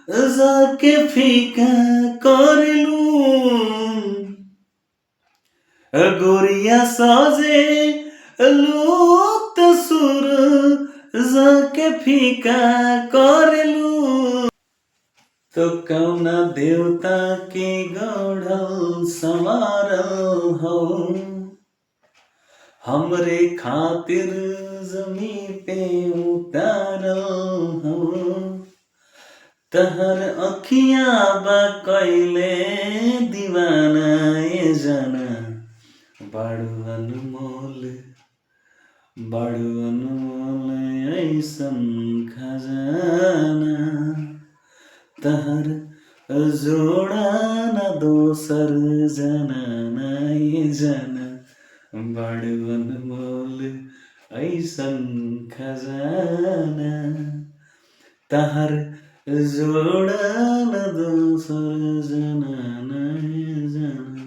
जाके फीका करलू गोरिया साजे लूत सुर जाके फीका करलू तो कौना देवता के गढ़ल संवारल हो हमरे खातिर जमी पे उतारल हो तहर अखियाँ बा कैले दीवाना ए जाना बड़ू अनमोल ऐसन खजाना तहर जोड़ा न दोसर जना ए जाना बड़ू अनमोल ऐसन खजाना तहर जोड़ा न दोसर जना ए जाना।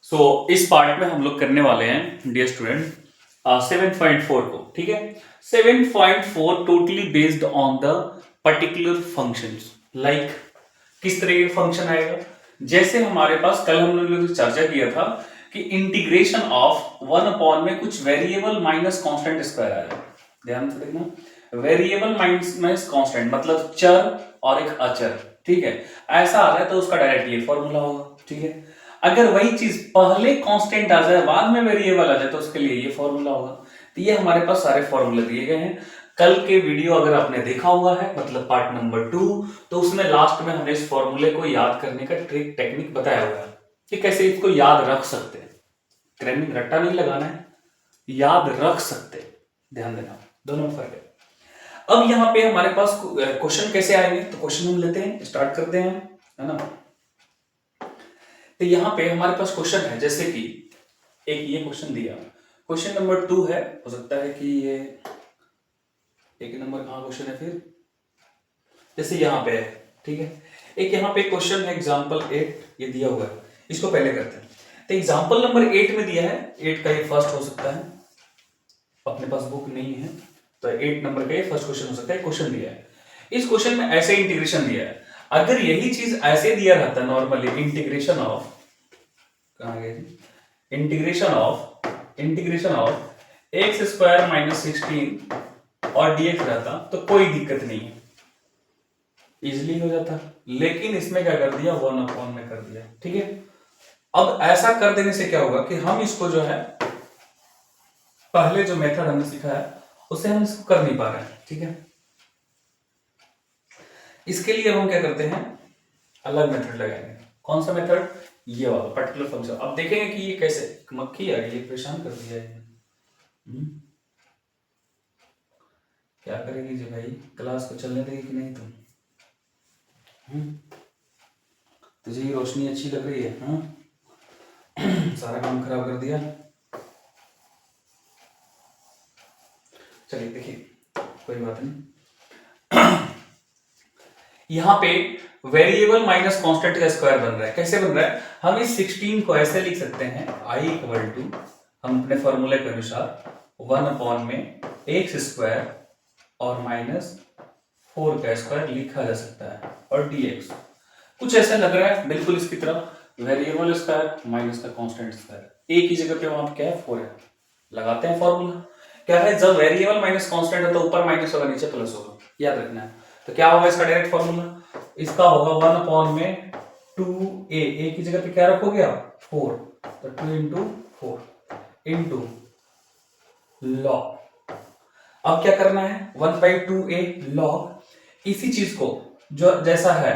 सो इस पार्ट में हम लोग करने वाले हैं डियर स्टूडेंट 7.4 को, ठीक है। 7.4 totally based on the particular functions. Like किस तरह के फंक्शन आएगा, जैसे हमारे पास कल हम लोगों ने चर्चा किया था कि इंटीग्रेशन ऑफ 1 अपॉन में कुछ वेरिएबल माइनस कांस्टेंट स्क्वायर आएगा। ध्यान से देखना, वेरिएबल माइनस कांस्टेंट मतलब चर और एक अचर, ठीक है। ऐसा आ जाए तो उसका डायरेक्ट ये फॉर्मूला होगा, ठीक है। अगर वही चीज पहले कांस्टेंट आ जाए बाद में वेरिएबल आ जाए तो उसके लिए ये फॉर्मूला होगा। तो ये हमारे पास सारे फॉर्मूले दिए गए हैं। कल के वीडियो अगर आपने देखा हुआ है मतलब पार्ट नंबर 2, तो उसमें लास्ट में हमने इस फॉर्मूले को याद करने का ट्रिक टेक्निक बताया हुआ है कि कैसे इसको याद रख सकते हैं। क्रैमिंग रट्टा नहीं लगाना है, याद रख सकते हैं। ध्यान देना, दोनों फर्क है। अब यहाँ पे हमारे पास क्वेश्चन कैसे आएंगे, तो क्वेश्चन हम लेते हैं, स्टार्ट करते हैं, है ना। तो यहाँ पे हमारे पास क्वेश्चन है, जैसे कि एक ये क्वेश्चन दिया, क्वेश्चन नंबर 2 है, हो सकता है कि ये एक नंबर कहाँ क्वेश्चन है फिर, जैसे यहाँ पे है, ठीक है। एक यहाँ पे क्वेश्चन है एग्जाम्पल 8, ये दिया हुआ है, इसको पहले करते हैं। तो एग्जाम्पल नंबर 8 में दिया है, 8 का ये फर्स्ट हो सकता है, अपने पास बुक नहीं है तो 8 नंबर का ये फर्स्ट क्वेश्चन हो सकता है। क्वेश्चन दिया है, इस क्वेश्चन में ऐसे इंटीग्रेशन दिया है। अगर यही चीज ऐसे दिया रहता नॉर्मली, इंटीग्रेशन ऑफ कहाँ गए, integration of x square minus 16 और dx रहता तो कोई दिक्कत नहीं है, इजिली हो जाता। लेकिन इसमें क्या कर दिया, 1 अपॉन में कर दिया, ठीक है। अब ऐसा कर देने से क्या होगा कि हम इसको जो है पहले जो मेथड हमने सीखा है उसे हम इसको कर नहीं पा रहे हैं, ठीक है। इसके लिए हम क्या करते हैं, अलग मेथड लगाएंगे। कौन सा मेथड, ये वाला पर्टिकुलर फंक्शन। अब देखेंगे कि ये कैसे, मक्खी आ गई, ये परेशान कर दिया है। क्या करेगी जी भाई, क्लास को चलने देगी कि नहीं तुम? तुझे ये रोशनी अच्छी लग रही है? हाँ सारा काम खराब कर दिया। चलिए देखिए, कोई बात नहीं। यहाँ पे वेरिएबल माइनस कांस्टेंट का स्क्वायर बन रहा है। कैसे बन रहा है, हम इस 16 को ऐसे लिख सकते हैं, i इक्वल टू, हम अपने फॉर्मूले के अनुसार 1 अपॉन में एक्स स्क्वायर और माइनस 4 का स्क्वायर लिखा जा सकता है, और dx कुछ ऐसा लग रहा है बिल्कुल इसकी तरह, वेरिएबल स्क्वायर माइनस का कांस्टेंट स्क्वायर, एक ही जगह पे वहां पे क्या है, 4 है। लगाते हैं फॉर्मूला, क्या है, जब वेरिएबल माइनस कांस्टेंट है तो ऊपर माइनस होगा, नीचे प्लस होगा, याद रखना है। तो क्या होगा इसका डायरेक्ट फॉर्मूला, इसका होगा 1 अपॉन में 2a, a की जगह पे क्या रखोगे आप, 4, तो 2 इंटू 4 इंटू लॉग। अब क्या करना है, 1/2a लॉग इसी चीज को जो जैसा है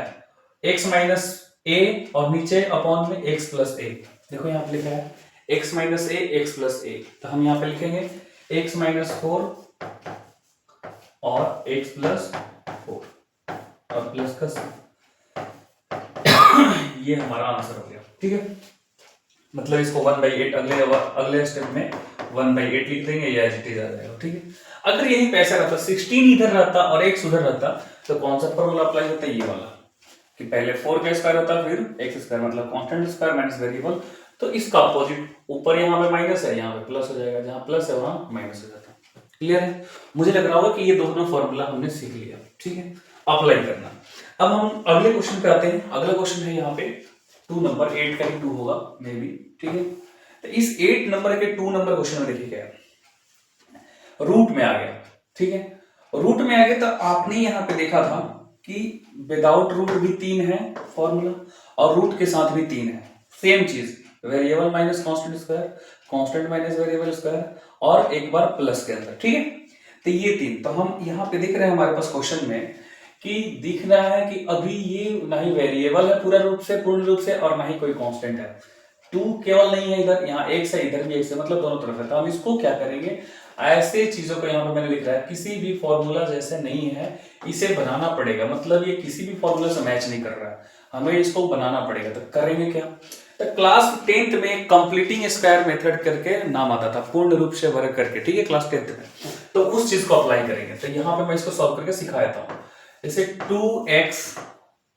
x माइनस a और नीचे अपॉन में x प्लस a। देखो यहाँ पे लिखा है x minus a x plus a, तो हम यहाँ पे लिखेंगे x माइनस 4 और x प्लस 4 और प्लस का ये हमारा आंसर हो गया, ठीक है। मतलब इसको 1/8 अगले स्टेप में 1/8 लिख देंगे, या एज इट इज आ जाएगा, ठीक है। अगर यही पैसा रहता, 16 इधर रहता और x उधर रहता, तो कौन सा फॉर्मूला अप्लाई होता है, ये वाला, कि पहले 4 का स्क्वायर होता फिर x स्क्वायर मतलब कांस्टेंट स्क्वायर माइनस वेरिएबल, तो इसका अपोजिट, ऊपर यहाँ पे माइनस है, यहाँ पे प्लस हो जाएगा, जहां प्लस है वहां माइनस हो जाता है। क्लियर है, मुझे लग रहा होगा कि ये दोनों फॉर्मूला हमने सीख लिया, ठीक है। अप्लाई करना, अब हम अगले क्वेश्चन पे आते हैं। अगला क्वेश्चन है यहाँ पे 2 नंबर, 8 का ही 2 होगा मे बी, ठीक है। तो इस 8 नंबर के 2 नंबर क्वेश्चन में देखिए क्या है, रूट में आ गया, ठीक है। रूट में आ गया तो आपने यहाँ पे देखा था कि विदाउट रूट भी 3 है फॉर्मूला, और रूट के साथ भी 3 है, सेम चीज, variable minus constant square, constant minus variable square, और एक बार प्लस के अंदर, ठीक है। तो ये 3, तो हम यहाँ पे दिख रहे हैं हमारे पास क्वेश्चन में कि दिख रहा है कि अभी ये ना ही वेरिएबल है पूरा रूप से, पूर्ण रूप से, और ना ही कोई कांस्टेंट है। 2 केवल नहीं है इधर, यहाँ x है, इधर भी x है, मतलब दोनों तरफ है। तो हम इसको क्या करेंगे, ऐसे चीजों को यहाँ पे मैंने लिख रहा है, किसी भी फॉर्मूला जैसे नहीं है, इसे बनाना पड़ेगा, मतलब ये किसी भी फॉर्मूला से मैच नहीं कर रहा है, हमें इसको बनाना पड़ेगा। तो करेंगे क्या, तो क्लास 10th में कंप्लीटिंग स्क्वायर मेथड करके नाम आता था, पूर्ण रूप से वर्ग करके, ठीक है, क्लास 10th में। तो उस चीज को अप्लाई करेंगे। तो यहाँ पे मैं इसको सॉल्व करके सिखा देता हूँ। जैसे 2x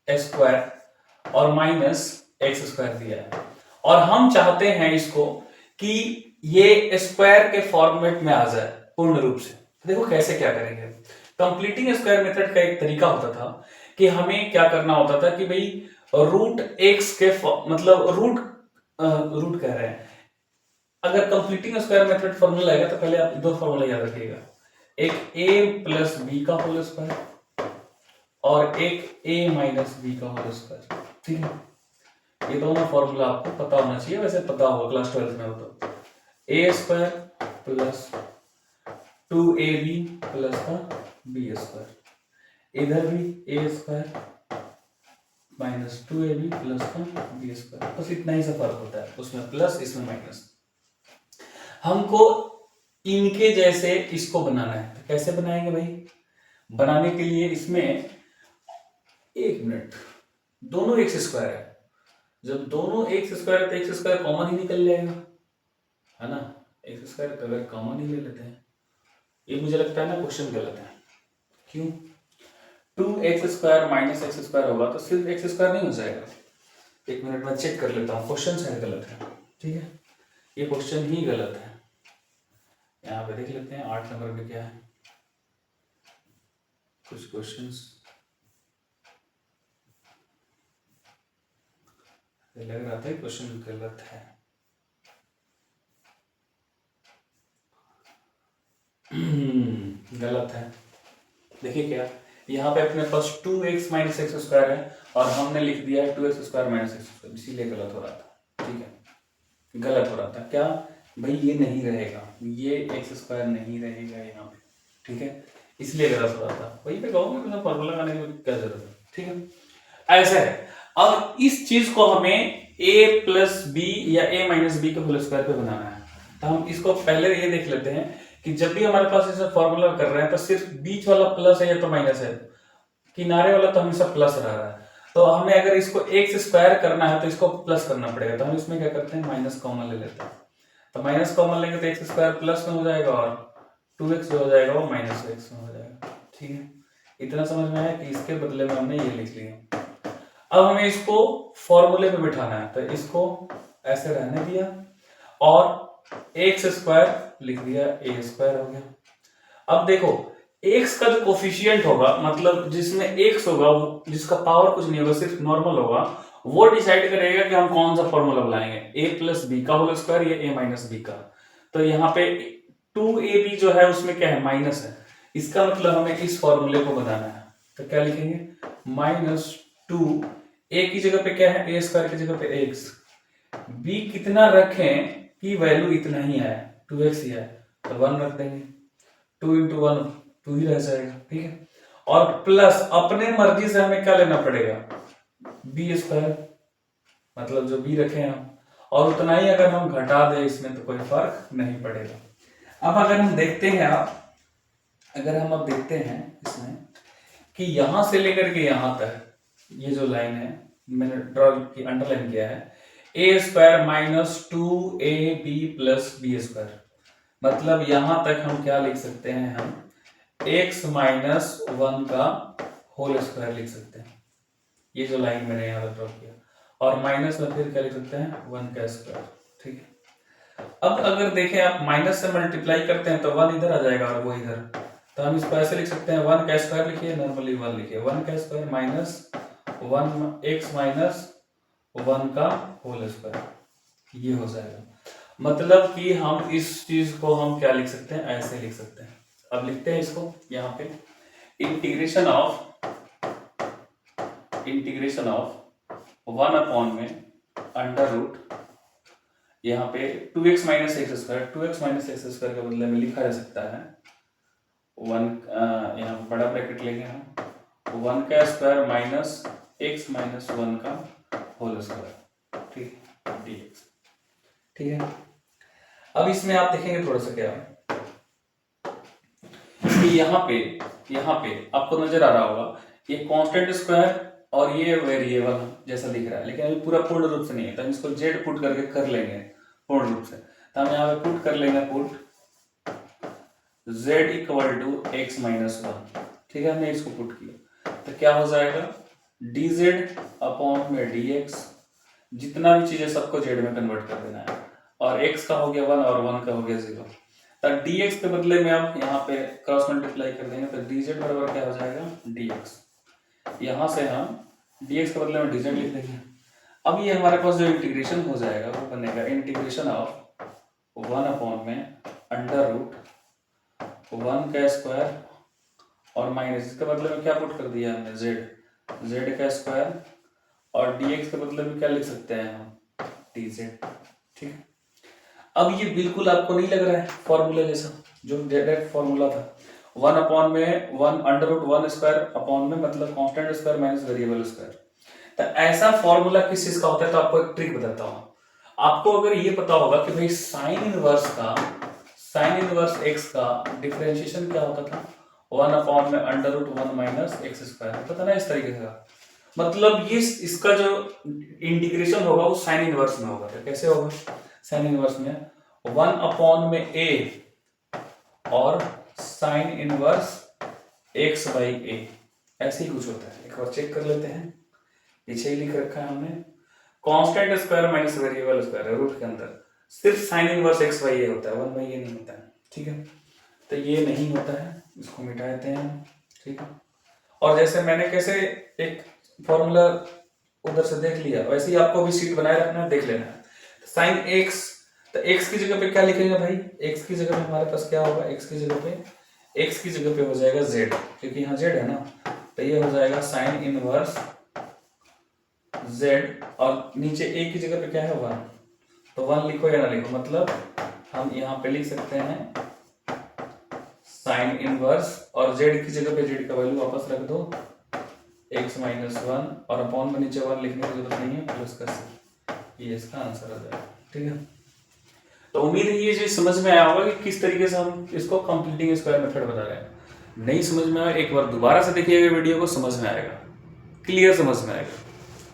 स्क्वायर और माइनस एक्स स्क्वायर दिया है, और हम चाहते हैं इसको कि ये स्क्वायर के फॉर्मेट में आ जाए पूर्ण रूप से। देखो कैसे क्या करेंगे। कंप्लीटिंग स्क्वायर मेथड का एक तरीका होता था कि हमें क्या करना होता था कि भाई रूट एक्स के मतलब रूट कह रहे हैं, अगर कंप्लीटिंग स्क्वायर मेथड फॉर्मूला आएगा तो पहले आप 2 फॉर्मूला याद रखिएगा, एक a प्लस बी का होल स्क्वायर और एक a माइनस बी का होल स्क्वायर, ठीक है। ये दोनों फॉर्मूला आपको पता होना चाहिए, वैसे पता होगा क्लास 12th में हो तो। ए स्क्वायर प्लस 2ab प्लस का बी स्क्वायर, इधर भी ए स्क्वायर माइनस 2ab प्लस का बी स्क्वायर, बस इतना ही सा फर्क होता है, उसमें प्लस इसमें माइनस। हमको इनके जैसे इसको बनाना है, तो कैसे बनाएंगे भाई, बनाने के लिए इसमें 1 मिनट, दोनों एक्स स्क्वायर है, जब दोनों एक्स स्क्वायर है तो एक्स स्क्वायर कॉमन ही निकल जाएगा, है ना। एक्स स्क्वायर तो अगर कॉमन ही ले लेते हैं, ये मुझे लगता है ना क्वेश्चन गलत है। क्यों, 2x square minus X square होगा तो सिर्फ एक्स स्क्वायर नहीं हो जाएगा। 1 मिनट में चेक कर लेता हूँ, क्वेश्चन शायद गलत है, ठीक है, ये क्वेश्चन ही गलत है। यहाँ पे देख लेते हैं 8 नंबर में क्या है, कुछ क्वेश्चंस लग रहा था क्वेश्चन गलत है। गलत है, देखिए क्या, यहाँ पे अपने पास 2x माइनस एक्स स्क्वायर है और हमने लिख दिया है 2x square minus X square, इसीलिए गलत हो रहा था, ठीक है, गलत हो रहा था। क्या भाई, ये नहीं रहेगा, ये एक्स स्क्वायर नहीं रहेगा यहाँ पे, ठीक है, इसलिए गलत हो रहा था। वही पे कहूँगा फॉर्मूला लगाने की क्या जरूरत है, ठीक है, ऐसा है। अब इस चीज को हमें a प्लस बी या a माइनस बी के होल स्क्वायर पे बनाना है। तो हम इसको पहले ये देख लेते हैं कि जब भी हमारे पास इसे फॉर्मूला कर रहे हैं तो सिर्फ बीच वाला प्लस है या तो माइनस है, किनारे वाला तो हमेशा प्लस रह रहा है। तो हमें अगर इसको एक्स स्क्वायर करना है तो इसको प्लस करना पड़ेगा, तो हम इसमें क्या करते हैं, माइनस कॉमन ले लेते हैं। तो माइनस कॉमन लेंगे तो एक्स स्क्वायर प्लस में हो जाएगा और 2x जो हो जाएगा वो माइनस एक्स में हो जाएगा, ठीक है। इतना समझ में आया कि इसके बदले में हमने ये लिख लिया। अब हमें इसको फॉर्मूले में बिठाना है, तो इसको ऐसे रहने दिया और एक्स स्क्वायर लिख दिया, ए स्क्वायर हो गया। अब देखो एक्स का जो कोफिशिएंट होगा, मतलब जिसमें एक्स होगा, जिसका पावर कुछ नहीं होगा, सिर्फ नॉर्मल होगा, वो डिसाइड करेगा कि हम कौन सा फॉर्मूला बुलाएंगे, ए प्लस बी का होल स्क्वायर या ए माइनस बी का। तो यहाँ पे 2ab जो है उसमें क्या है, माइनस है, इसका मतलब हमें इस फॉर्मूले को बनाना है। तो क्या लिखेंगे, -2, ए की जगह पे क्या है, ए स्क्वायर की जगह पे एक्स, बी कितना रखें कि वैल्यू इतना ही आए, 2x ही आए, तो 1 रख देंगे, 2 × 1 2 ही रह जाएगा, ठीक है। और प्लस अपने मर्जी से हमें क्या लेना पड़ेगा, बी स्क्वायर, मतलब जो बी रखे हम, और उतना ही अगर हम घटा दें इसमें तो कोई फर्क नहीं पड़ेगा। अब अगर हम देखते हैं अब देखते हैं इसमें कि यहां से लेकर के यहां तक ये जो लाइन है मैंने ड्रॉ की, अंडरलाइन किया है, A square minus 2ab plus B square, मतलब यहां तक हम क्या लिख सकते हैं, हम x माइनस 1 का होल स्क्वायर लिख सकते हैं, ये जो लाइन मैंने यहाँ ड्रॉ किया, और माइनस में फिर क्या लिख सकते हैं, 1 का स्क्वायर, ठीक है। अब अगर देखें आप माइनस से मल्टीप्लाई करते हैं तो 1 इधर आ जाएगा और वो इधर, तो हम इसको ऐसे लिख सकते हैं, 1 का स्क्वायर लिखिए, नॉर्मली 1 लिखिए, 1 का स्क्वायर माइनस 1 माइनस 1 का होल स्क्वायर, ये हो जाएगा। मतलब कि हम इस चीज को हम क्या लिख सकते हैं, ऐसे लिख सकते हैं। अब लिखते हैं इसको यहाँ पे, इंटीग्रेशन ऑफ 1 अपॉन में अंडर रूट, यहाँ पे 2x minus X square, 2x minus X square के बदले में लिखा जा सकता है 1, यहाँ पे बड़ा ब्रैकेट लेंगे हम, 1 का स्क्वायर माइनस x माइनस 1 का होल स्क्वायर, ठीक है, dx, ठीक है। अब इसमें आप देखेंगे थोड़ा सा क्या कि यहाँ पे आपको नजर आ रहा होगा ये कांस्टेंट स्क्वायर और ये वेरिएबल जैसा दिख रहा है, लेकिन अभी पूरा पूर्ण रूप से नहीं है, तो हम इसको जेड पुट करके कर लेंगे पूर्ण रूप से। तो हम यहाँ पे पुट कर लेंगे, put z equal to x minus 1, ठीक है, हमने इसको पुट किया तो क्या हो जाएगा, dz अपॉन में dx, जितना भी चीजें सबको z में कन्वर्ट कर देना है, और x का हो गया 1 और 1 का हो गया 0, तो dx के बदले में आप यहाँ पे क्रॉस मल्टीप्लाई कर देंगे तो dz बराबर क्या हो जाएगा, dx। यहाँ से हम dx के बदले में dz लिख देंगे। अब ये हमारे पास जो इंटीग्रेशन हो जाएगा वो बनेगा इंटीग्रेशन ऑफ 1 अपॉन में अंडर रूट 1 का स्क्वायर और माइनस, इसके बदले में क्या पुट कर दिया हमने, z का स्क्वायर, और dx के बदले में क्या लिख सकते हैं हम, dz, ठीक है। अब ये बिल्कुल आपको नहीं लग रहा है फॉर्मूला जैसा, जो डायरेक्ट फॉर्मूला था 1 अपॉन में 1 अंडर रूट 1 स्क्वायर अपॉन में मतलब constant square minus variable square, तो ऐसा फॉर्मूला किस चीज का होता है, तो आपको एक ट्रिक बताता हूँ। आपको अगर ये पता होगा कि भाई साइन इनवर्स एक्स का डिफरेंशिएशन क्या होता था, 1 अपॉन में under root 1 minus X square, पता ना इस तरीके का, मतलब ये इसका जो इंटीग्रेशन होगा वो साइन इनवर्स में होगा। तो कैसे होगा, साइन इनवर्स में 1 अपॉन में a और sine inverse x by a, ऐसे ही कुछ होता है। एक बार चेक कर लेते हैं, पीछे ही लिख रखा है हमने, constant square minus variable square है, रूट के अंदर सिर्फ sine inverse x by a होता है, 1 बाई a नहीं होता है, ठीक है। तो ये नहीं होता है, इसको मिटा देते हैं, ठीक है। और जैसे मैंने कैसे एक फॉर्मूला उधर से देख लिया, वैसे ही आपको भी शीट बनाए रखना है, देख लेना है। साइन x, तो x की जगह पे क्या लिखेंगे भाई, x की जगह पे हमारे पास क्या होगा, x की जगह पे हो जाएगा z, क्योंकि यहाँ z है ना, तो ये हो जाएगा साइन इनवर्स z, और नीचे a की जगह पे क्या है 1, तो 1 लिखो या ना लिखो, मतलब हम यहाँ पे लिख सकते हैं साइन इनवर्स, और z की जगह पे z का वैल्यू वापस रख दो x माइनस 1, और अपॉन में नीचे 1 लिखने की जरूरत नहीं है, प्लस का c, ये इसका आंसर आ जाएगा, ठीक है। तो उम्मीद है ये चीज समझ में आया होगा कि किस तरीके से हम इसको कंप्लीटिंग स्क्वायर मेथड बता रहे हैं। नहीं समझ में आया, एक बार दोबारा से देखिएगा वीडियो को, समझ में आएगा, क्लियर समझ में आएगा,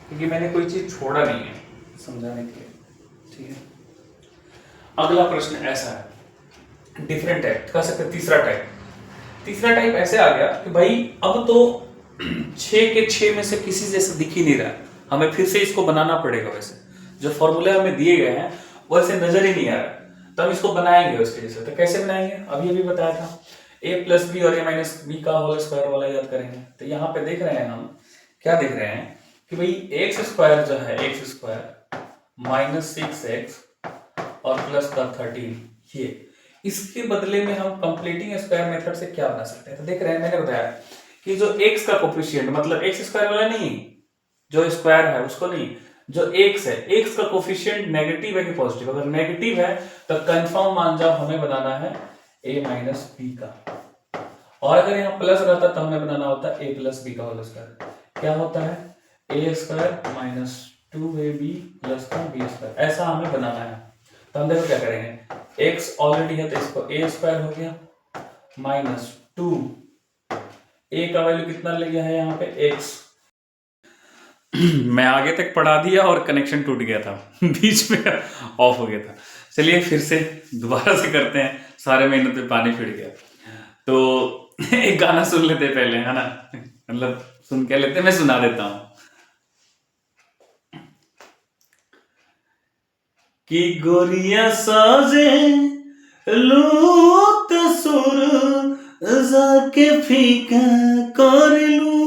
क्योंकि मैंने कोई चीज छोड़ा नहीं है समझाने के लिए, ठीक है। अगला प्रश्न ऐसा है, डिफरेंट टाइप कह सकते, तीसरा टाइप ऐसे आ गया कि भाई अब तो 6 के 6 में से किसी जैसा दिख ही नहीं रहा, हमें फिर से इसको बनाना पड़ेगा, वैसे जो फॉर्मूले हमें दिए गए हैं वैसे नजर ही नहीं आ रहा, तो हम इसको बनाएंगे उसके जैसे। तो कैसे बनाएंगे, अभी बताया था, a प्लस बी और a माइनस बी का होल स्क्वायर वाला याद करेंगे। तो यहाँ पे देख रहे हैं हम, क्या देख रहे हैं कि भाई एक्स स्क्वायर जो है, एक्स स्क्वायर माइनस 6x और प्लस का 13, ये इसके बदले में हम कंप्लीटिंग स्क्वायर मेथड से क्या बना सकते हैं। तो देख रहे हैं, मैंने बताया कि जो x का कोफिशिएंट, मतलब एक्स स्क्वायर वाला नहीं, जो स्क्वायर है उसको नहीं, जो x है, x का कोफिशिएंट नेगेटिव है कि पॉजिटिव, अगर नेगेटिव है तो कंफर्म मान जाओ हमें बनाना है a माइनस बी का, और अगर यहाँ प्लस रहता तो हमें बनाना होता है a प्लस बी का होल स्क्वायर। क्या होता है, a square minus 2ab plus का बी स्क्वायर, ऐसा हमें बनाना है। तो हम देखो क्या करेंगे, x ऑलरेडी है तो इसको a स्क्वायर हो गया माइनस 2, a का वैल्यू कितना ले गया है यहाँ पे x, मैं आगे तक पढ़ा दिया और कनेक्शन टूट गया था बीच में ऑफ हो गया था। चलिए फिर से दोबारा से करते हैं, सारे मेहनत पे पानी फिर गया। तो एक गाना सुन लेते पहले, है ना, मतलब सुन के लेते, मैं सुना देता हूं कि गोरिया साजे लूत सुर जाके फीका करलू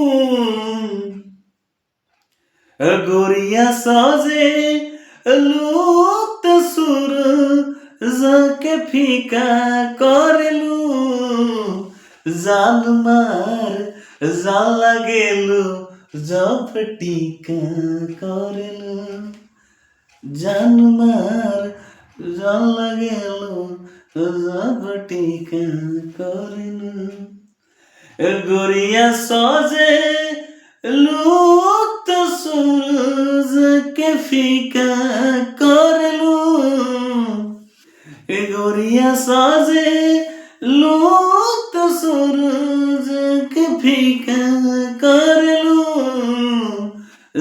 गोरिया साजे लूत सुर जाके फीका करलू जान मार जान लागेलू जब टीका करलू जान मार जान लागेलू जब टीका करलू गोरिया साजे लूत सूरज के फीका करलू गोरिया साजे लूत सूरज के फीका करलू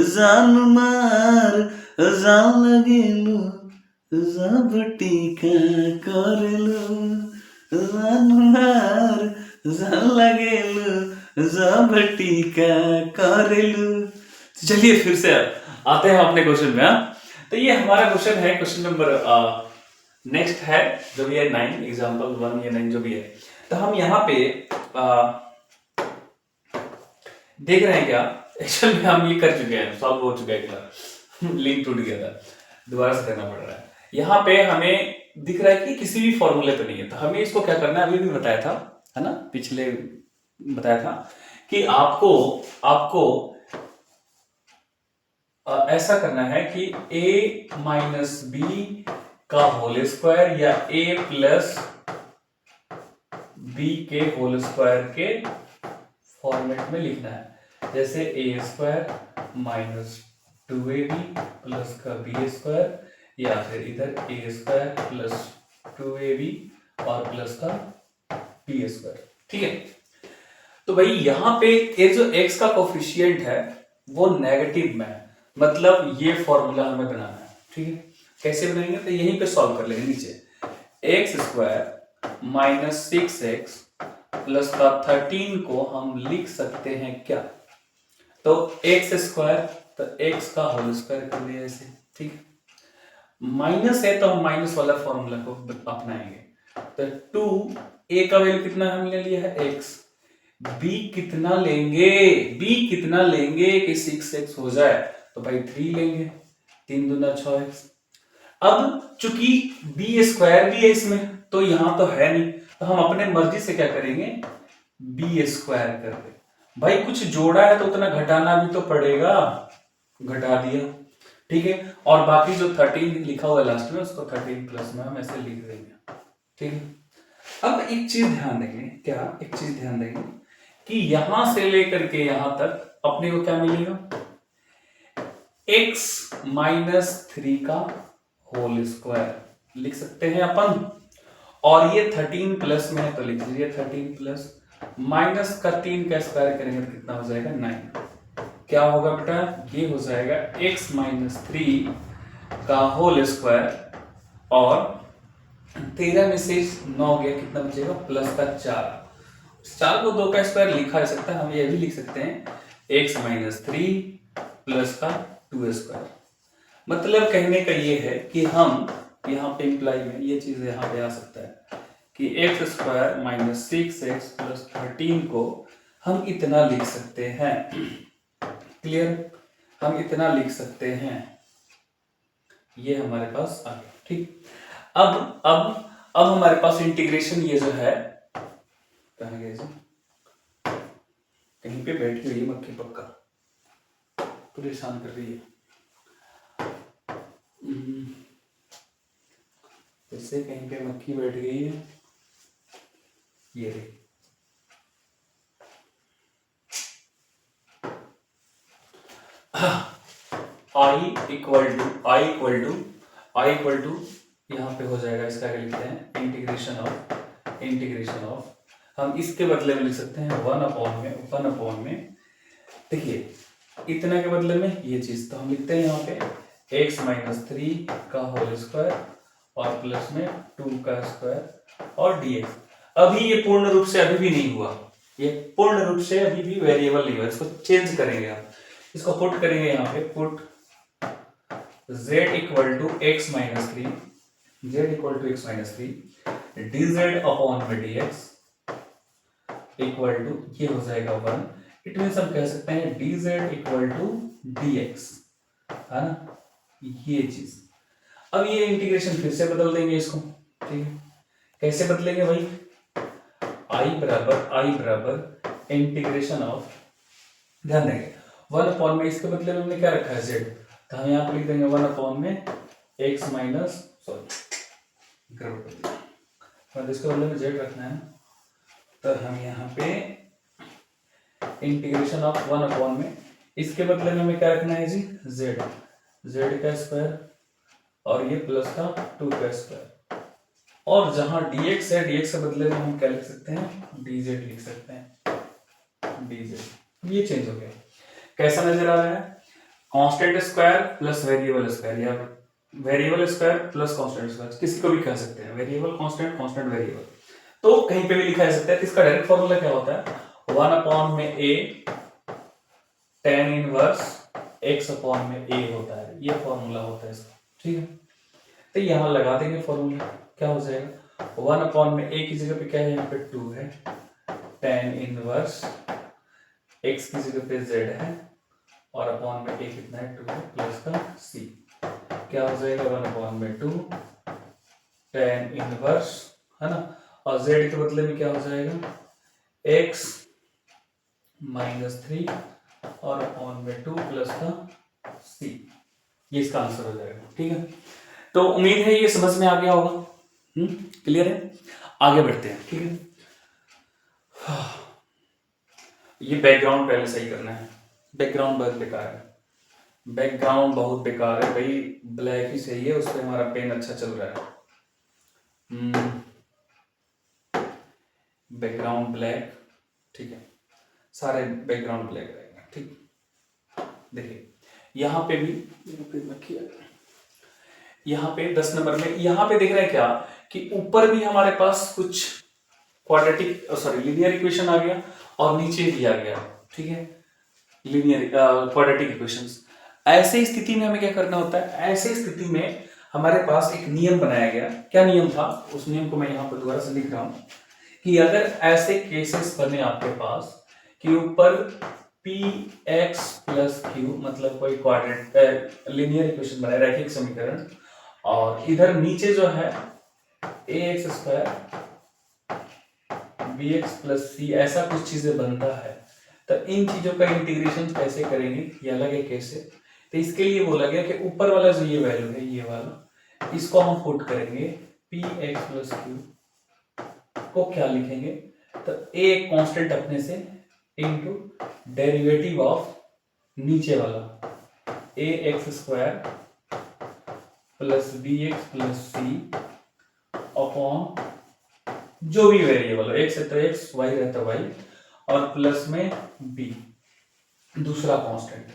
जान मार जान लगेलू जब टीका करलू जान मार जान लगेलू जब टीका करलू। चलिए फिर से आते हैं अपने क्वेश्चन में। तो ये हमारा क्वेश्चन है, क्वेश्चन नंबर नेक्स्ट है जो भी है 9, एग्जाम्पल 1 या 9 जो भी है। तो हम यहाँ पे देख रहे हैं क्या, एक्चुअल में हम ये कर चुके हैं, सॉल्व हो चुका है, लिंक टूट गया था, दोबारा से करना पड़ रहा है। यहाँ पे हमें दिख रहा है कि किसी भी फॉर्मूले पे नहीं है, तो हमें इसको क्या करना है, अभी भी बताया था, है ना, पिछले बताया था कि आपको ऐसा करना है कि a माइनस बी का होल स्क्वायर या a प्लस बी के होल स्क्वायर के फॉर्मेट में लिखना है। जैसे a square minus 2ab plus का बी स्क्वायर, या फिर इधर a स्क्वायर प्लस 2ab और प्लस का बी स्क्वायर। ठीक है, तो भाई यहाँ पे ये जो x का कोफिशिएंट है वो नेगेटिव में है, मतलब ये फॉर्मूला हमें बनाना है। ठीक है, कैसे बनाएंगे, तो यहीं पे सॉल्व कर लेंगे। नीचे x square minus 6x plus का 13 को हम लिख सकते हैं क्या, तो एक्स स्क्वायर तो x का होल स्क्वायर कर लिया ऐसे। ठीक है, माइनस है तो हम माइनस वाला फॉर्मूला को अपनाएंगे। तो 2a का वैल्यू कितना हमने लिया है x, b कितना लेंगे कि 6x हो जाए, तो भाई 3 लेंगे, 3 दूना 6x। अब चूंकि b स्क्वायर भी है इसमें, तो यहां तो है नहीं, तो हम अपने मर्जी से क्या करेंगे, b स्क्वायर कर दे। भाई कुछ जोड़ा है तो उतना घटाना भी तो पड़ेगा, घटा दिया। ठीक है, और बाकी जो 13 लिखा हुआ है लास्ट में, उसको 13 प्लस में हम ऐसे लिख देंगे। ठीक है, अब एक चीज ध्यान देंगे, क्या एक चीज ध्यान देंगे कि यहां से लेकर के यहां तक अपने को क्या मिलेगा, x माइनस 3 का होल स्क्वायर लिख सकते हैं अपन, और ये 13 प्लस में है तो लिख लीजिए 13 प्लस, माइनस का 3 का स्क्वायर करेंगे तो कितना हो जाएगा 9। क्या होगा बेटा, ये हो जाएगा x माइनस 3 का होल स्क्वायर, और 13 में से 9 गया, कितना बचेगा, प्लस का 4 को 2 का स्क्वायर लिखा जा सकता है, हम ये भी लिख सकते हैं x माइनस 3 प्लस का 2 स्क्वायर। मतलब कहने का ये है कि हम यहाँ पे इंप्लाई में ये चीज यहाँ पे आ सकता है कि x square minus 6x plus 13 को हम इतना लिख सकते हैं। क्लियर, हम इतना लिख सकते हैं, ये हमारे पास आ गया। ठीक, अब हमारे पास इंटीग्रेशन ये जो है, कहाँ गया जी, कहीं पे बैठ गई मक्खी, पक्का परेशान कर रही है। जैसे कहीं पे मक्खी बैठ गई है, ये रही। आई इक्वल टू यहाँ पे हो जाएगा, इसका क्या लिखते हैं, इंटीग्रेशन ऑफ हम इसके बदले में लिख सकते हैं 1 में देखिए इतना के बदले में ये चीज, तो हम लिखते हैं यहाँ पे x माइनस 3 का होल स्क्वायर और प्लस में 2 का स्क्वायर और dx। अभी ये पूर्ण रूप से अभी भी नहीं हुआ, ये पूर्ण रूप से अभी भी वेरिएबल नहीं हुआ, इसको चेंज करेंगे हम, इसको पुट करेंगे यहाँ पे, put z equal to x minus 3 dz upon में dx इक्वल टू ये हो जाएगा 1। इट मीन्स हम कह सकते हैं dz इक्वल टू dx, है ना, ये चीज। अब ये इंटीग्रेशन फिर से बदल देंगे इसको, ठीक है। कैसे बदलेंगे भाई, आई बराबर इंटीग्रेशन ऑफ, ध्यान देंगे 1 अपॉन में, इसके बदले में हमने क्या रखा है z, तो हम यहाँ पर लिख देंगे 1 अपॉन में x माइनस, सॉरी इसके बदले में z रखना है, तो हम यहाँ पे इंटीग्रेशन ऑफ 1 अपॉन में, इसके बदले में हमें क्या रखना है जी, z का स्क्वायर और ये प्लस का 2 का स्क्वायर, और जहां dx है, dx के बदले में हम क्या लिख सकते हैं, dz लिख सकते हैं, dz। ये चेंज हो गया, कैसा नजर आ रहा है, constant square plus variable square, या variable square plus constant square, किसी को भी कह सकते हैं, वेरिएबल कांस्टेंट, कांस्टेंट वेरिएबल, तो कहीं पे भी लिखा जा सकता है। तो इसका डायरेक्ट फॉर्मूला क्या होता है, 1 अपॉन में a tan inverse x upon में a होता है, ये फॉर्मूला होता है इसका, ठीक है। तो यहां लगा देंगे फॉर्मूला, क्या हो जाएगा, 1 अपॉन में a की जगह पे क्या है, यहाँ पे 2 है, tan इनवर्स x की जगह पे z है, और अपॉन में a कितना है, 2 है, प्लस का c, क्या हो जाएगा 1 अपॉन में 2 tan इनवर्स, है ना, और z के बदले में क्या हो जाएगा, x माइनस 3 और अपॉन में 2 प्लस का c, ये इसका आंसर हो जाएगा, ठीक है। तो उम्मीद है ये समझ में आ गया होगा, क्लियर है, आगे बढ़ते हैं, ठीक है। ये बैकग्राउंड पहले सही करना है, बैकग्राउंड बहुत बेकार है, बैकग्राउंड बहुत बेकार है भाई, ब्लैक ही सही है, उस पर हमारा पेन अच्छा चल रहा है, बैकग्राउंड ब्लैक, ठीक है, सारे बैकग्राउंड ब्लैक रहेगा, ठीक। देखिए यहाँ पे भी, यहाँ पे 10 नंबर में यहाँ पे देख रहे हैं क्या कि ऊपर भी हमारे पास कुछ क्वाड्रेटिक सॉरी लीनियर इक्वेशन आ गया और नीचे भी आ गया, ठीक है, लीनियर क्वाड्रेटिक इक्वेशंस। ऐसे स्थिति में हमें क्या करना होता है, ऐसे स्थिति में हमारे पास एक नियम बनाया गया, क्या नियम था, उस नियम को मैं यहाँ पर दोबारा से लिख रहा हूँ कि अगर ऐसे केसेस बने आपके पास कि ऊपर px प्लस q, मतलब कोई क्वाड्रेंट लीनियर इक्वेशन बना, रैखिक समीकरण, और इधर नीचे जो है ax square bx plus c, ऐसा कुछ चीजें बनता है, तो इन चीजों का इंटीग्रेशन कैसे करेंगे, ये अलग है कैसे। तो इसके लिए बोला गया कि ऊपर वाला जो ये वैल्यू है, ये वाला, इसको हम पुट करेंगे px प्लस q को क्या लिखेंगे, तो a एक कांस्टेंट अपने से इनटू डेरिवेटिव ऑफ नीचे वाला ax square plus bx plus c upon जो भी वेरिएबल हो, x है तो x, y रहता है y, और प्लस में b दूसरा कांस्टेंट,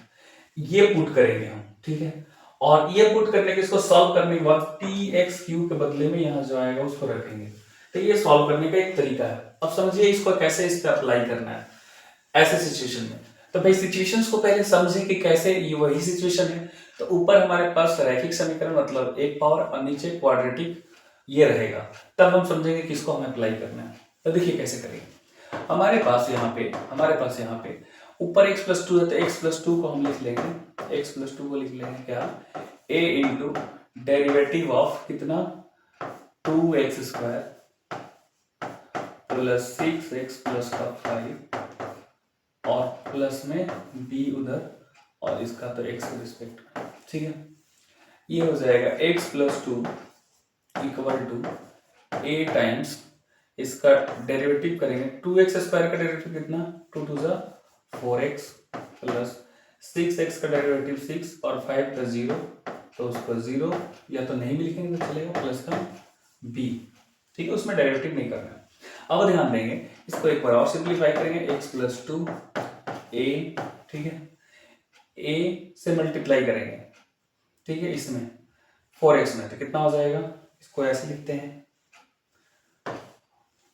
ये पुट करेंगे हम, ठीक है। और ये पुट करने के, इसको सॉल्व करने के बाद px q के बदले में यहाँ जो आएगा उसको रखेंगे, तो ये सॉल्व करने का एक तरीका है। अब समझिए इसको कैसे इस पे अप्लाई करना है ऐसे सिचुएशन में। तो भाई सिचुएशंस को पहले समझें कि कैसे ये वही सिचुएशन है, तो ऊपर हमारे पास रैखिक समीकरण मतलब एक पावर और नीचे क्वाड्रेटिक ये रहेगा, तब हम समझेंगे कि इसको हमें अप्लाई करना है। तो देखिए कैसे करेंगे, हमारे पास यहाँ पे ऊपर x प्लस 2 है, तो x प्लस 2 को हम लिख लेंगे, x प्लस 2 को लिख लेंगे क्या, a इंटू डेरिवेटिव ऑफ कितना 2x square plus 6x plus का 5 और प्लस में b उधर और इसका तो x के रिस्पेक्ट में, ठीक है। ये हो जाएगा x plus 2 equal to a times इसका डेरिवेटिव करेंगे, 2x स्क्वायर का डेरिवेटिव कितना, 2 2 जा 4x प्लस 6x का डेरिवेटिव 6 और 5 प्लस 0, तो उसको 0 या तो नहीं भी लिखेंगे तो चलेगा, प्लस का b, ठीक है, उसमें डेरिवेटिव नहीं करना है। अब ध्यान देंगे, इसको एक बार और सिंप्लीफाई करेंगे, x प्लस 2 a, ठीक है, a से मल्टीप्लाई करेंगे, ठीक है, इसमें 4x में, तो कितना हो जाएगा, इसको ऐसे लिखते हैं,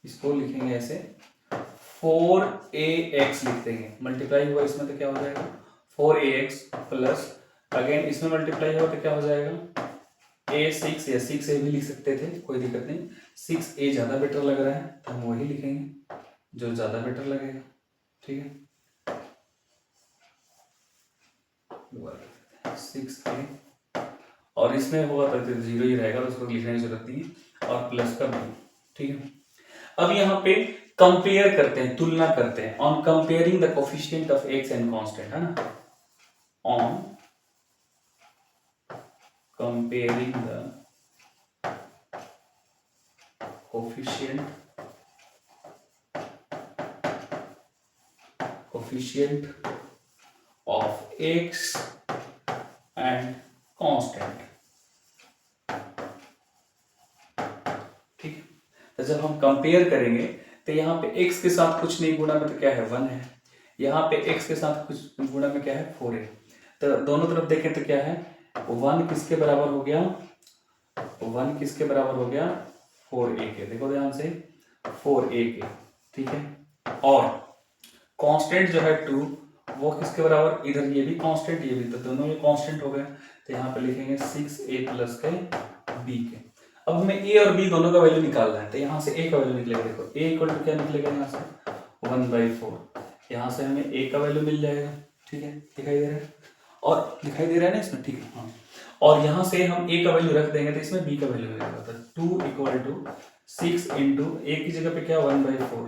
इसको लिखेंगे ऐसे 4ax लिख देंगे, मल्टीप्लाई हुआ इसमें तो क्या हो जाएगा 4ax प्लस अगेन इसमें मल्टीप्लाई हुआ तो क्या हो जाएगा a6 या 6a भी लिख सकते थे, कोई दिक्कत नहीं, 6a ज्यादा बेटर लग रहा है तो हम वही लिखेंगे, जो ज्यादा बेटर लगेगा, ठीक है। 6a और इसमें होगा तो 0 ही रहेगा, तो उसको लिखने की जरूरत नहीं है, और प्लस का b, ठीक है। अब यहाँ पे कंपेयर करते हैं, तुलना करते हैं, on comparing the coefficient of x and constant, है ना, on comparing the coefficient of x and constant, ठीक है। तो जब हम कंपेयर करेंगे तो यहाँ पे x के साथ कुछ नहीं गुणा में तो क्या है 1 है, यहाँ पे x के साथ कुछ गुणा में क्या है 4 है, तो दोनों तरफ देखें तो क्या है 1 किसके बराबर हो गया, 1 किसके बराबर हो गया 4a के, देखो ध्यान से 4a के, ठीक है। और कांस्टेंट जो है 2 वो किसके बराबर, इधर ये भी कांस्टेंट ये भी, तो दोनों ये कांस्टेंट हो गए, तो यहाँ पे लिखेंगे 6a प्लस के b के। अब हमें a और b दोनों का वैल्यू निकालना है, तो यहाँ से a का वैल्यू निकलेगा, देखो a इक्वल टू क्या निकलेगा, यहाँ से 1/4, यहाँ से हमें a का वैल्यू मिल जाएगा, ठीक है, दिखाई दे रहा है, और दिखाई दे रहा है ना इसमें, ठीक है, हाँ। और यहाँ से हम a का वैल्यू रख देंगे तो इसमें b का वैल्यू मिलेगा, तो 2 इक्वल टू 6 इंटू a की जगह पे क्या 1/4,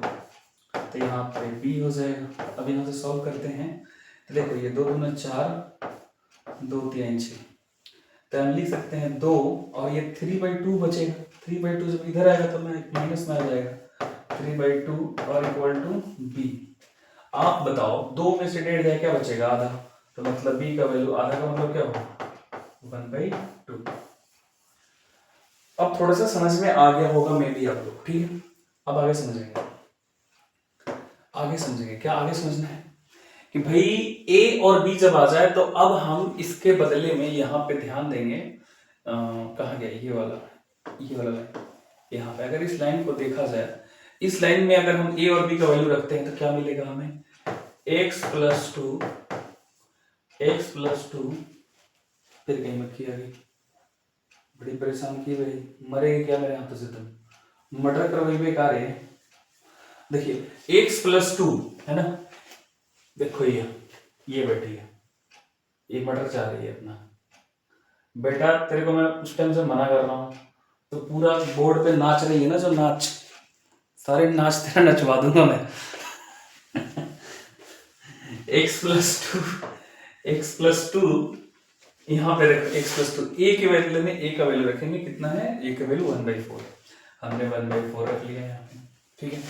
तो यहाँ पे b हो जाएगा। अब यहाँ से सॉल्व करते हैं, तो देखो ये 2 दूना 4, 2 3 6, तो हम लिख सकते हैं 2 और ये 3/2 बचेगा, 3/2 जब इधर आएगा तो मैं माइनस में आ जाएगा, 3/2 और इक्वल टू b। आप बताओ 2 में से 1.5 जाए क्या बचेगा, आधा, तो मतलब b का वैल्यू आधा का मतलब क्या होगा 1/2। अब थोड़ा सा समझ में आ गया होगा मे भी आप लोग, ठीक है। अब आगे समझेंगे, आगे समझेंगे क्या आगे समझना है कि भाई a और b जब आ जाए तो अब हम इसके बदले में यहाँ पे ध्यान देंगे, कहाँ गया ये वाला लाइन, यहाँ पे अगर इस लाइन को देखा जाए, इस लाइन में अगर हम a और b का वैल्यू रखते हैं तो क्या मिलेगा हमें, x प्लस 2, फिर कहीं मक्खी आ गई, बड़ी परेशान की भाई, मरेगी क्या मेरे हाथों से तुम, मटर कर वही बेकार है। देखिए x प्लस 2 है ना, देखो ये बैठी है, ये मटर चाह रही है अपना, बेटा तेरे को मैं उस टाइम से मना कर रहा हूँ, तो पूरा बोर्ड पे नाच रही है ना, जो नाच, सारे नाच तेरा नचवा दूंगा मैं। x प्लस 2 यहाँ पे रखो, x प्लस 2 a के वैल्यू में a का वैल्यू रखेंगे, कितना है a का वैल्यू 1/4, हमने 1/4 रख लिया है यहाँ पे, ठीक है।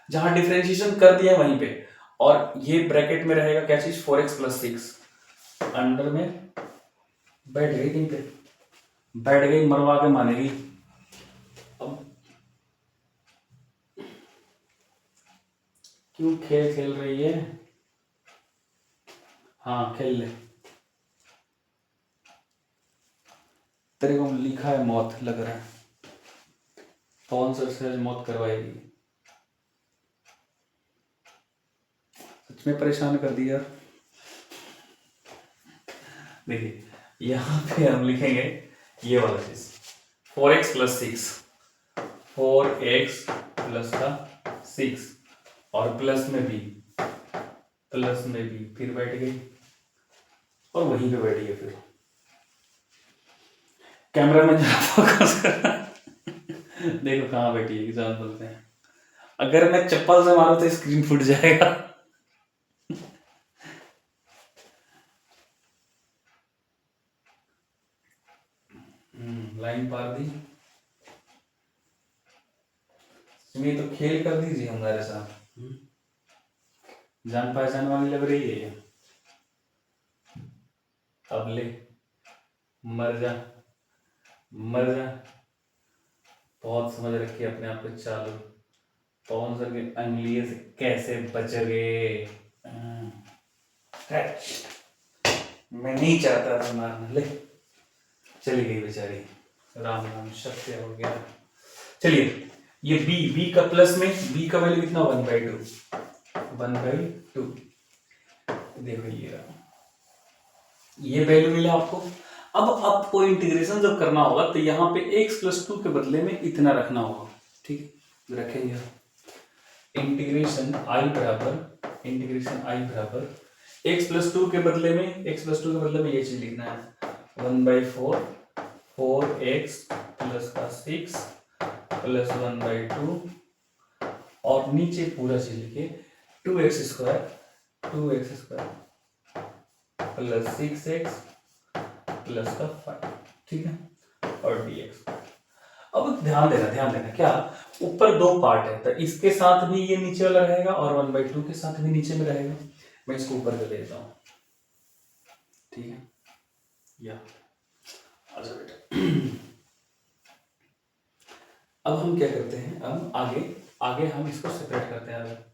जहां डिफरेंशिएशन कर दिया वहीं पे, और ये ब्रैकेट में रहेगा क्या चीज 4x प्लस 6, अंडर में बैठ गई, कहीं पे बैठ गई, मरवा के मानेगी। अब क्यों खेल रही है, हाँ खेल ले, तेरे को लिखा है मौत लग रहा है, कौन सा मौत करवाएगी, सच में परेशान कर दिया। देखिए यहाँ पे हम लिखेंगे ये वाला चीज 4x प्लस 6, 4x प्लस का 6 और प्लस में b, फिर बैठ गई और वहीं पे बैठी है, फिर कैमरा में जरा फोकस करना, देखो कहाँ बैठी है, एग्जाम बोलते हैं, अगर मैं चप्पल से मारूं तो स्क्रीन फूट जाएगा। लाइन पार दी, इसमें तो खेल कर दीजिए हमारे साथ, जान पहचान वाली लग रही है, अब ले मर जा, बहुत समझ रखी है अपने आप को चालू, कौन सर के अंगुलियों से कैसे बच गए, मैं नहीं चाहता था मारना, ले चली गई बेचारी, राम राम सत्य हो गया। चलिए ये b का प्लस में b का वैल्यू कितना 1/2, देखो ये वैल्यू मिला आपको। अब आपको इंटीग्रेशन जब करना होगा तो यहाँ पे x प्लस 2 के बदले में इतना रखना होगा, ठीक है, रखेंगे इंटीग्रेशन आई बराबर x+2 के बदले में ये चीज लिखना है 1/4 4x प्लस का 6 प्लस 1/2 और नीचे पूरा चीज लिखे 2x² प्लस 6x प्लस का 5, ठीक है, और dx। अब ध्यान देना क्या ऊपर दो पार्ट है, तो इसके साथ भी ये नीचे वाला रहेगा और 1/2 के साथ भी नीचे में रहेगा। मैं इसको ऊपर कर देता हूं, ठीक है, या आजा बेटा। अब हम क्या करते हैं, अब आगे हम इसको सेपरेट करते हैं।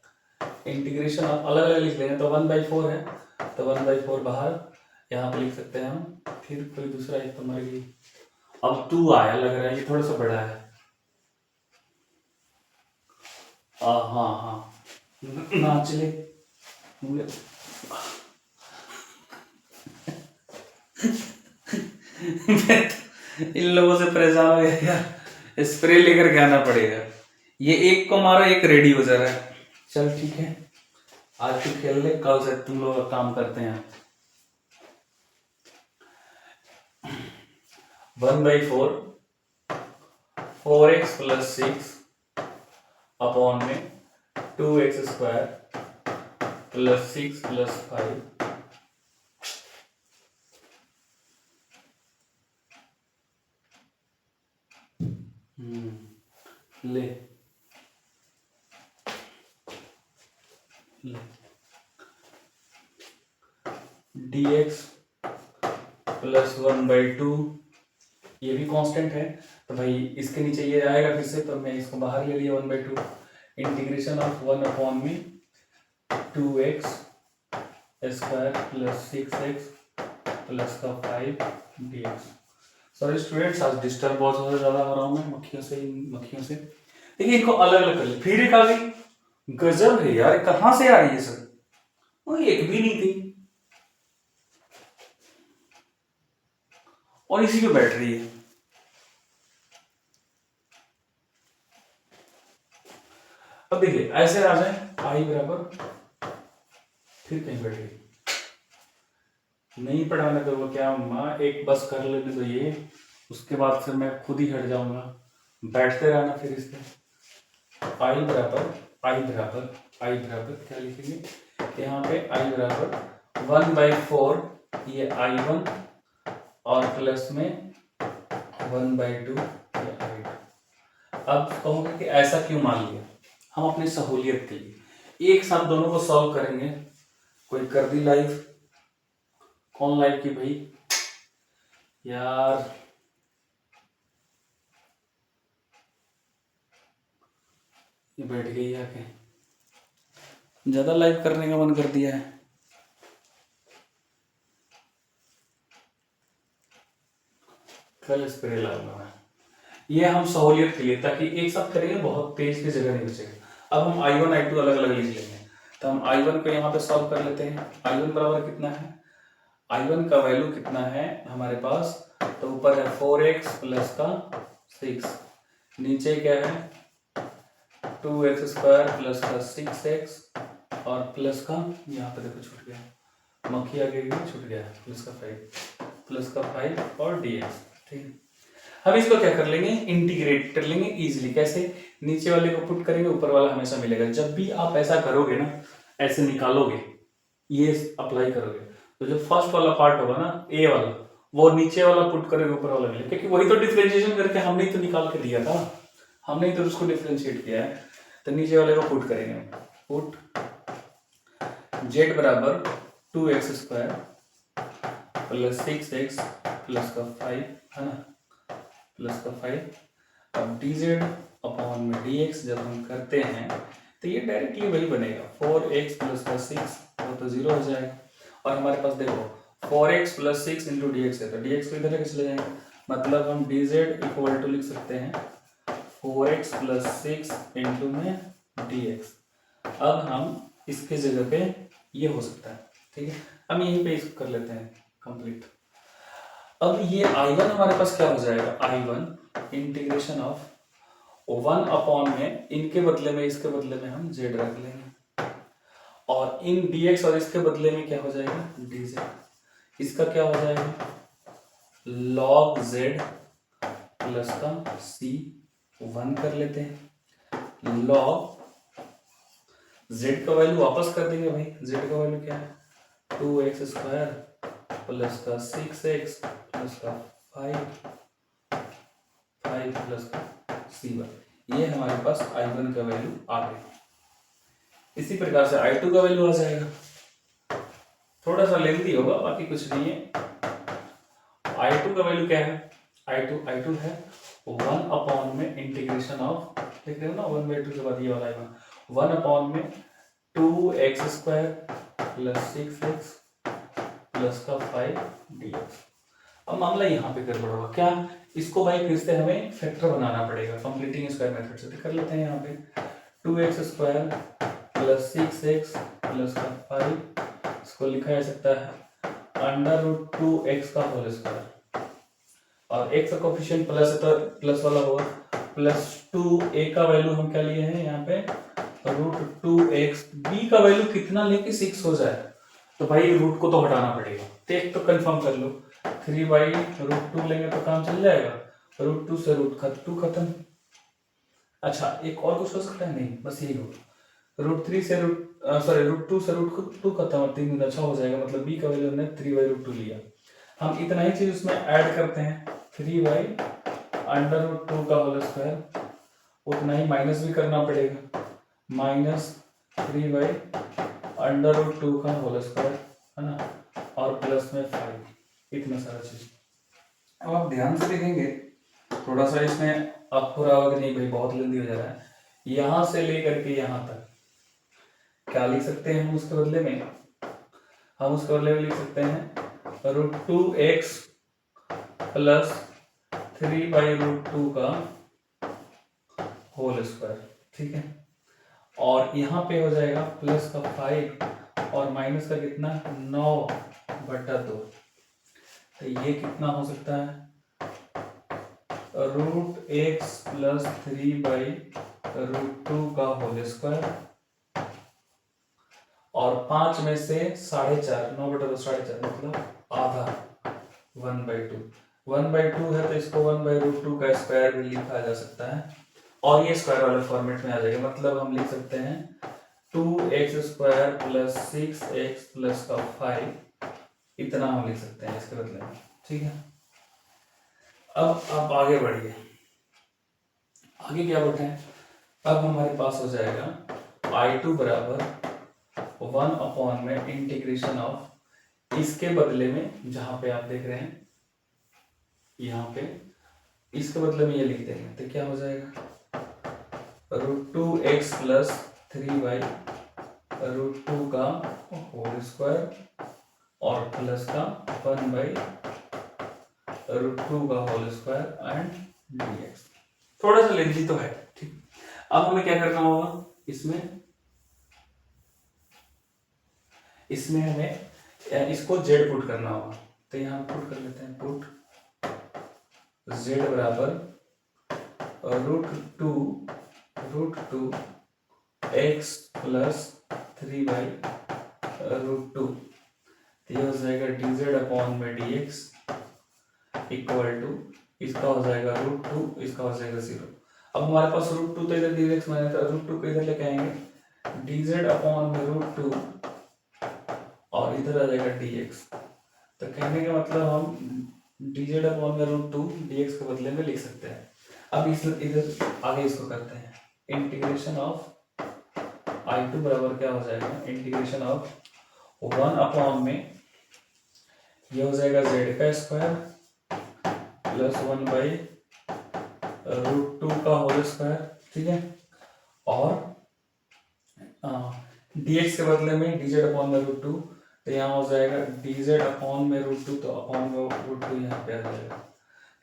इंटीग्रेशन आप अलग अलग लिख लेंगे तो 1/4 है, तो 1/4 बाहर यहाँ पे लिख सकते हैं हम। फिर कोई दूसरा एक तो मर गई। अब 2 आया, लग रहा है ये थोड़ा सा बड़ा है। हाँ ना चले इन लोगों से परेशान हो गया यार, स्प्रे लेकर के आना पड़ेगा। ये एक को मारो, एक रेडी हो जा रहा है। चल ठीक है, आज तू खेल ले, कल से तुम लोग काम करते हैं। 1/4 4x प्लस 6 अपॉन में 2x² प्लस 6 प्लस 5 ले dx प्लस 1/2, ये भी कांस्टेंट है तो भाई इसके नीचे ये आएगा फिर से, तो मैं इसको बाहर ले लिया 1/2। इंटीग्रेशन ऑफ 1 अपॉन में 2x² प्लस 6x प्लस का 5 dx। सॉरी स्टूडेंट्स, आज डिस्टर्ब बहुत ज्यादा हो रहा हूँ मैं मक्खियों से। देखिए इनको अलग अलग कर ले, फिर एक आ गई। गजब है यार, कहाँ से आ रही है सर, वो एक भी नहीं थी और इसी पे बैठ रही है। अब देखिए ऐसे आ जाए आई बराबर, फिर कहीं बैठ गई। नहीं पढ़ाने तो वो क्या माँ, एक बस कर लेने तो ये, उसके बाद फिर मैं खुद ही हट जाऊंगा। बैठते रहना फिर इस पे। आई बराबर क्या लिखेंगे यहाँ पे, आई बराबर 1/4 ये I1 और प्लस में 1/2 ये I2। अब कहोगे कि ऐसा क्यों मान लिया, हम अपनी सहूलियत के लिए एक साथ दोनों को सॉल्व करेंगे। कोई कर दी लाइव, कौन लाइव की भाई यार, ये बैठ गई आके, ज्यादा लाइव करने का मन कर दिया है। कल स्प्रे लाऊंगा मैं, ये हम सहूलियत के लिए, ताकि एक साथ करेंगे बहुत पेज की जगह नहीं बचेगा। अब हम I1 I2 अलग अलग लिख लेंगे, तो हम I1 को यहाँ पे सॉल्व कर लेते हैं। I1 बराबर कितना है, I1 का वैल्यू कितना है हमारे पास, तो ऊपर है 4x प्लस का 6, नीचे क्या है 2x² प्लस का 6x और प्लस का, यहाँ पे देखो छूट गया, मक्खी आगे छूट गया, प्लस का 5 और dx। ठीक है, हम इसको क्या कर लेंगे, इंटीग्रेट कर लेंगे इजीली। कैसे, नीचे वाले को पुट करेंगे, ऊपर वाला हमेशा मिलेगा। जब भी आप ऐसा करोगे ना, ऐसे निकालोगे, ये अप्लाई करोगे, तो जो फर्स्ट वाला पार्ट होगा ना, ए वाला, वो नीचे वाला पुट करेंगे, ऊपर वाला मिलेगा, क्योंकि वही तो डिफरेंशिएशन करके हमने ही तो निकाल के दिया था, हमने ही तो उसको डिफरेंशिएट किया है। तो नीचे वाले को पुट करेंगे, पुट z बराबर 2x² प्लस 6x प्लस का 5 है ना, प्लस का 5। अब dz अपॉन में dx जब हम करते हैं तो ये डायरेक्टली वही बनेगा, 4x प्लस का 6 वो तो 0 हो जाएगा। और हमारे पास देखो 4x प्लस 6 इंटू dx है, तो dx को इधर चले जाएंगे, मतलब हम dz इक्वल टू लिख सकते हैं 4x प्लस 6 इंटू में dx। अब हम इसके जगह पे ये हो सकता है, ठीक है, हम यहीं पे इसको कर लेते हैं कंप्लीट। अब ये I1 हमारे पास क्या हो जाएगा, I1 इंटीग्रेशन ऑफ 1 अपॉन में इनके बदले में, इसके बदले में हम z रख लेंगे, और इन dx और इसके बदले में क्या हो जाएगा dz। इसका क्या हो जाएगा log z प्लस का c 1 कर लेते हैं, log z का वैल्यू वापस कर देंगे भाई। z का वैल्यू क्या है 2x स्क्वायर प्लस का 6x प्लस का 5 प्लस का c1। ये हमारे पास i1 का वैल्यू आ गया। इसी प्रकार से i2 का वैल्यू आ जाएगा, थोड़ा सा लेंथी होगा, बाकी कुछ नहीं है। i2 का वैल्यू क्या है, i2 है 1 अपॉन में इंटीग्रेशन ऑफ, देख रहे हो ना 1/2 के बाद ये वाला आएगा 1 अपॉन में 2x square plus 6x plus का 5 dx। अब मामला यहाँ पे गड़बड़ होगा, क्या इसको भाई फिर से हमें फैक्टर बनाना पड़ेगा कंप्लीटिंग स्क्वायर मेथड से। तो कर लेते हैं यहाँ पे 2x square plus 6x plus का 5, इसको लिखा जा सकता है √2x का होल स्क्वायर, और x का कोफिशिएंट प्लस है तो प्लस वाला होगा, प्लस 2a का वैल्यू हम क्या लिए हैं यहाँ पे √2x, b का वैल्यू कितना लेके 6 हो जाए, तो भाई रूट को तो हटाना पड़ेगा। तो एक तो कंफर्म कर लो 3/√2 लेंगे तो काम चल जाएगा, √2 से √2 खत्म। अच्छा एक और कुछ हो सकता है, नहीं बस यही होगा, √3 से √2 से √2 खत्म और 3 अच्छा हो जाएगा, मतलब b का वैल्यू हमने 3/√2 लिया। हम इतना ही चीज उसमें ऐड करते हैं 3/√2 का होल स्क्वायर, उतना ही माइनस भी करना पड़ेगा, -3/√2 का होल स्क्वायर है ना, और प्लस में 5, इतना सारा चीज। अब आप ध्यान से देखेंगे थोड़ा सा इसमें आपको रहा होगा कि नहीं भाई बहुत जल्दी हो जा रहा है, यहां से लेकर के यहां तक क्या लिख सकते हैं हम उसके बदले में, हम उसके बदले में लिख सकते हैं √2x प्लस 3/√2 का होल स्क्वायर, ठीक है। और यहाँ पे हो जाएगा प्लस का 5 और माइनस का कितना 9/2, तो ये कितना हो सकता है √x प्लस 3/√2 का होल स्क्वायर, और 5 में से 4.5, 9/2 4.5 मतलब आधा 1/2 है, तो इसको 1/√2 का स्क्वायर भी लिखा जा सकता है, और ये स्क्वायर वाले फॉर्मेट में आ जाएगा, मतलब हम लिख सकते हैं 2x square plus 6x plus का 5, इतना हम लिख सकते हैं इसके बदले में, ठीक है। अब आप आगे बढ़िए, आगे क्या बोलते हैं, अब हमारे पास हो जाएगा i2 बराबर 1 अपॉन में इंटीग्रेशन ऑफ, इसके बदले में जहां पे आप देख रहे हैं यहाँ पे इसके बदले में ये लिख देंगे, तो क्या हो जाएगा √2x प्लस 3/√2 का होल स्क्वायर और प्लस का 1/√2 का होल स्क्वायर एंड dx। थोड़ा सा लेंथी तो है, ठीक। अब हमें क्या करना होगा, इसमें हमें इसको z पुट करना होगा, तो यहाँ पुट कर लेते हैं, पुट z बराबर √2 x प्लस 3/√2, ये हो जाएगा dz अपॉन में dx इक्वल टू, इसका हो जाएगा √2, इसका हो जाएगा 0। अब हमारे पास √2 तो इधर dx मैंने √2 को इधर लेके आएंगे, dz अपॉन में √2 और इधर आ जाएगा dx, तो कहने का मतलब हम dz अपॉन में √2 dx के बदले में लिख सकते हैं। अब इस इधर आगे इसको करते हैं, इंटीग्रेशन ऑफ i2 बराबर क्या हो जाएगा, इंटीग्रेशन ऑफ 1 अपॉन में ये हो जाएगा z का स्क्वायर प्लस 1/√2 का होल स्क्वायर, ठीक है, और dx के बदले में dz अपॉन में √2, तो यहाँ हो जाएगा dz अपॉन में √2, तो अपॉन में √2 यहाँ पे आ जाएगा,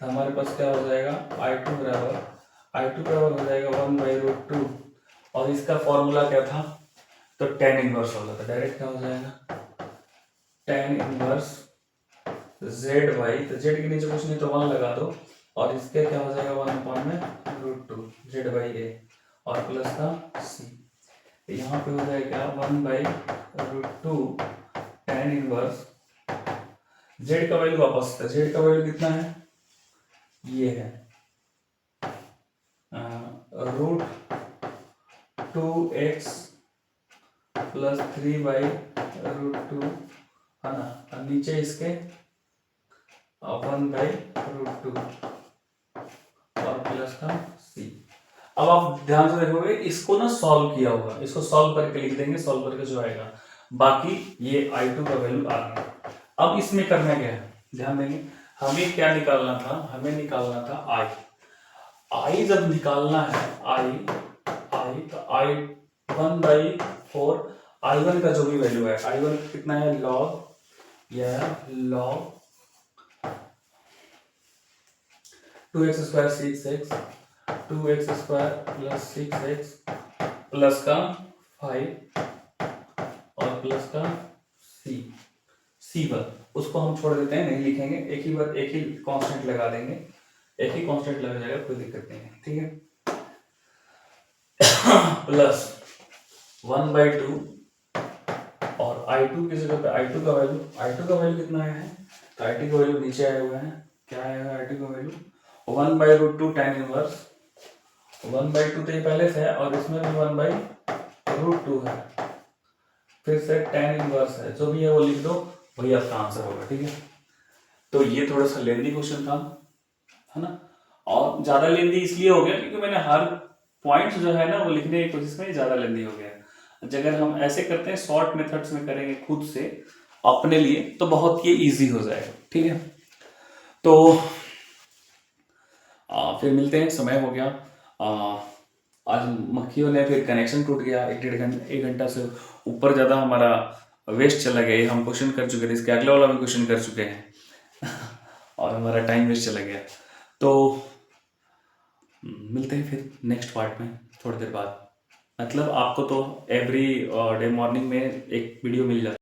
तो हमारे पास क्या हो जाएगा i2 बराबर हो जाएगा 1/√2, और इसका फॉर्मूला क्या था, तो tan इनवर्स होगा, तो डायरेक्ट क्या हो जाएगा tan इनवर्स z बाई, तो z के नीचे कुछ नहीं तो 1 लगा दो, और इसके क्या हो जाएगा 1 में √2 z/a और प्लस का c। यहाँ पे हो जाएगा 1/√2 tan इनवर्स z का वैल्यू वापस था, z का वैल्यू कितना है, ये है √2x प्लस 3/√2 है ना, और नीचे इसके 1/√2 और प्लस का c। अब आप ध्यान से देखोगे, इसको ना सॉल्व किया होगा, इसको सॉल्व करके लिख देंगे, सॉल्व करके जो आएगा, बाकी ये I2 का वैल्यू आ गया। अब इसमें करना क्या है, ध्यान देंगे, हमें क्या निकालना था, हमें निकालना था I जब निकालना है I तो I1/4, I1 का जो भी वैल्यू है, I1 कितना है, log 2x² 6x 2x² plus 6x plus का 5 और प्लस का C1, उसको हम छोड़ देते हैं, नहीं लिखेंगे, एक ही कांस्टेंट लगा देंगे, एक ही कांस्टेंट लग जाएगा, कोई दिक्कत नहीं है, ठीक है। प्लस 1/2 और I2 की जगह पे I2 का वैल्यू कितना आया है, तो I2 का वैल्यू नीचे आया हुआ है, क्या आया है I2 का वैल्यू 1/√2 tan इनवर्स 1/2 तो ये पहले से है, और इसमें भी 1/√2 है, फिर से tan इनवर्स है, जो भी है वो लिख दो, वही आपका आंसर होगा, ठीक है। तो ये थोड़ा सा लेंदी क्वेश्चन था, है ना, और ज्यादा लेंदी इसलिए हो गया क्योंकि मैंने हर पॉइंट्स जो है ना वो लिखने की कोशिश में ज्यादा लेंदी हो गया। अगर हम ऐसे करते हैं, शॉर्ट मेथड्स में करेंगे खुद से अपने लिए, तो बहुत ये इजी हो जाएगा, ठीक है। तो फिर मिलते हैं, समय हो गया, आज मक्खियों ने फिर कनेक्शन टूट गया, 1 घंटा से ऊपर ज़्यादा हमारा वेस्ट चला गया, ये हम क्वेश्चन कर चुके थे, इसके अगले वाला भी क्वेश्चन कर चुके हैं और हमारा टाइम वेस्ट चला गया। तो मिलते हैं फिर नेक्स्ट पार्ट में थोड़ी देर बाद, मतलब आपको तो एवरी डे मॉर्निंग में एक वीडियो मिल जाता है।